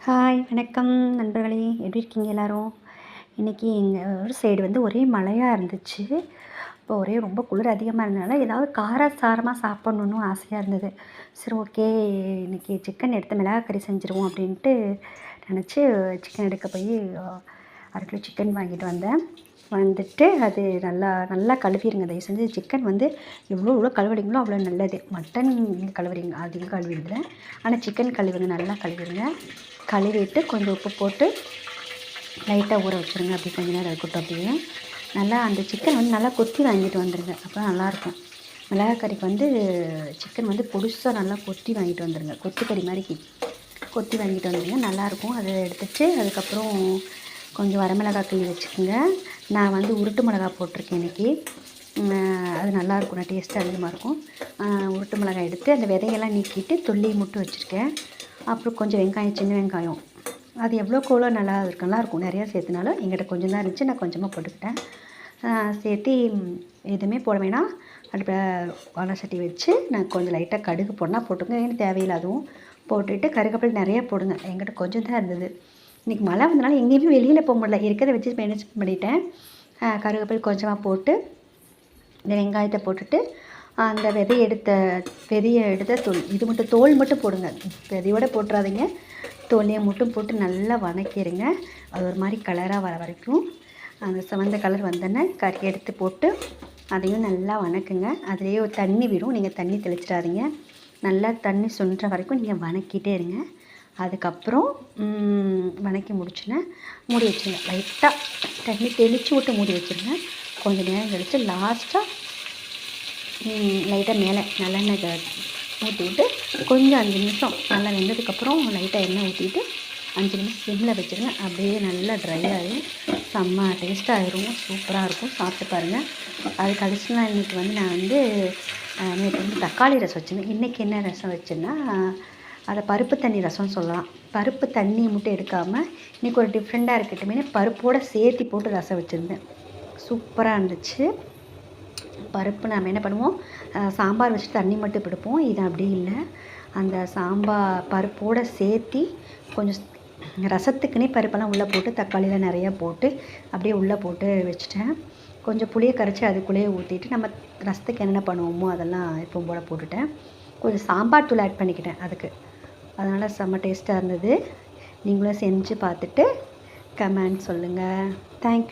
Hi வணக்கம் நண்பர்களே, எப்படி இருக்கீங்க எல்லோரும்? இன்றைக்கி எங்கள் ஊர் சைடு ஒரே மழையாக இருந்துச்சு. இப்போ ரொம்ப குளிர் அதிகமாக இருந்ததுனால ஏதாவது காரசாரமாக சாப்பிட்ணுன்னு ஆசையாக இருந்தது. சரி, ஓகே, இன்றைக்கி சிக்கன் எடுத்து மிளகாய் கறி செஞ்சுருவோம் அப்படின்ட்டு நினச்சி சிக்கன் எடுக்க போய் 1/2 கிலோ சிக்கன் வாங்கிட்டு வந்தேன். வந்துட்டு அது நல்லா நல்லா கழுவிடுங்க. தயவு செஞ்சு சிக்கன் எவ்வளோ கழுவுறீங்களோ அவ்வளோ நல்லது. மட்டன் நீங்கள் கழுவுறீங்க அதிகம் கழுவிடுங்க, ஆனால் சிக்கன் கழுவுங்க, நல்லா கழுவிடுங்க. கழுவிட்டு கொஞ்சம் உப்பு போட்டு லைட்டாக ஊற வச்சுருங்க. அப்படி கொஞ்சம் நேரம் இருக்கட்டும். அப்படியே நல்லா அந்த சிக்கன் நல்லா கொத்தி வாங்கிட்டு வந்துடுங்க, அப்போ நல்லாயிருக்கும். மிளகாய் கறிக்கு சிக்கன் பொடுசாக நல்லா கொத்தி வாங்கிட்டு வந்துடுங்க. கொத்துக்கறி மாதிரி கொத்தி வாங்கிட்டு வந்துடுங்க, நல்லாயிருக்கும். அதை எடுத்துகிட்டு அதுக்கப்புறம் கொஞ்சம் வரமிளகாய் கிள்ளி வச்சுக்கோங்க. நான் உருட்டு மிளகா போட்டிருக்கேன் இன்றைக்கி. அது நல்லாயிருக்கும், டேஸ்ட்டு அதிகமாக இருக்கும். உருட்டு மிளகாய் எடுத்து அந்த விதையெல்லாம் நீக்கிட்டு தொல்லியை மட்டும் வச்சுருக்கேன். அப்புறம் கொஞ்சம் வெங்காயம், சின்ன வெங்காயம், அது எவ்வளோக்கு நல்லாயிருக்கும். நிறையா சேர்த்துனாலும் எங்கிட்ட கொஞ்சம் தான் இருந்துச்சு, நான் கொஞ்சமாக போட்டுக்கிட்டேன். சேர்த்து எதுவுமே போட வேணாம். அடுப்பில் வாழை சட்டி வச்சு நான் கொஞ்சம் லைட்டாக கடுகு போடனா போட்டுங்க, ஏன்னு தேவையில்லை. அதுவும் போட்டுட்டு கருவேப்பிலை நிறையா போடுங்க. எங்கிட்ட கொஞ்சம் தான் இருந்தது. இன்றைக்கி மழை வந்தனால எங்கேயுமே வெளியில் போக முடியல, இருக்கிறத வச்சு மேனேஜ் பண்ணிட்டேன். கருவேப்பிலை கொஞ்சமாக போட்டு இந்த வெங்காயத்தை போட்டுட்டு அந்த விதையை எடுத்த தோல், இது மட்டும் தோல் மட்டும் போடுங்க, விதையோடு போட்டுறாதீங்க. தோலையை மட்டும் போட்டு நல்லா வதக்கிடுங்க. அது ஒரு மாதிரி கலராக வர வரைக்கும், அந்த சிவந்த கலர் வந்தோடனே கறி எடுத்து போட்டு அதையும் நல்லா வதக்குங்க. அதுலேயே ஒரு தண்ணி விடும், நீங்கள் தண்ணி தெளிச்சிடாதீங்க. நல்லா தண்ணி சுண்டுற வரைக்கும் நீங்கள் வதக்கிட்டே இருங்க. அதுக்கப்புறம் வதக்கி முடிச்சுன்னா மூடி வச்சுருங்க. லைட்டாக தண்ணி தெளித்து விட்டு மூடி வச்சுருங்க. கொஞ்சம் நேரம் கழித்து லாஸ்ட்டாக லைட்டாக மேலே நல்லெண்ணெய் ஊற்றி விட்டு கொஞ்சம் 5 நிமிஷம் நல்லா வெந்ததுக்கப்புறம் லைட்டாக எண்ணெய் ஊற்றிட்டு 5 நிமிஷம் சிம்மில் வச்சுருங்க. அப்படியே நல்லா ட்ரை ஆகி செம்ம டேஸ்ட்டாக ஆகிரும், சூப்பராக இருக்கும். சாப்பிட்டு பாருங்கள். அதுக்கு அடிஷ்னலாக இன்றைக்கி நான் நேற்று தக்காளி ரசம் வச்சுருந்தேன். இன்றைக்கி என்ன ரசம் வச்சேன்னா, அதை பருப்பு தண்ணி ரசம்னு சொல்லலாம். பருப்பு தண்ணியை மட்டும் எடுக்காமல் இன்றைக்கி ஒரு டிஃப்ரெண்ட்டாக இருக்கட்டுமே பருப்போடு சேர்த்தி போட்டு ரசம் வச்சுருந்தேன். சூப்பராக இருந்துச்சு. பருப்பு நம்ம என்ன பண்ணுவோம், சாம்பார் வச்சு தண்ணி மட்டும் பிடிப்போம். இது அப்படி இல்லை, அந்த சாம்பார் பருப்போடு சேர்த்தி கொஞ்சம் ரசத்துக்குன்னே பருப்பெல்லாம் உள்ளே போட்டு தக்காளியெலாம் நிறையா போட்டு அப்படியே உள்ளே போட்டு வச்சுட்டேன். கொஞ்சம் புளியை கரைச்சி அதுக்குள்ளேயே ஊற்றிட்டு நம்ம ரசத்துக்கு என்னென்ன பண்ணுவோமோ அதெல்லாம் எப்பவும் போல் போட்டுட்டேன். கொஞ்சம் சாம்பார் தூள் ஆட் பண்ணிக்கிட்டேன் அதுக்கு. அதனால் செம்ம டேஸ்ட்டாக இருந்தது. நீங்களும் செஞ்சு பார்த்துட்டு கமெண்ட் சொல்லுங்கள். தேங்க்யூ.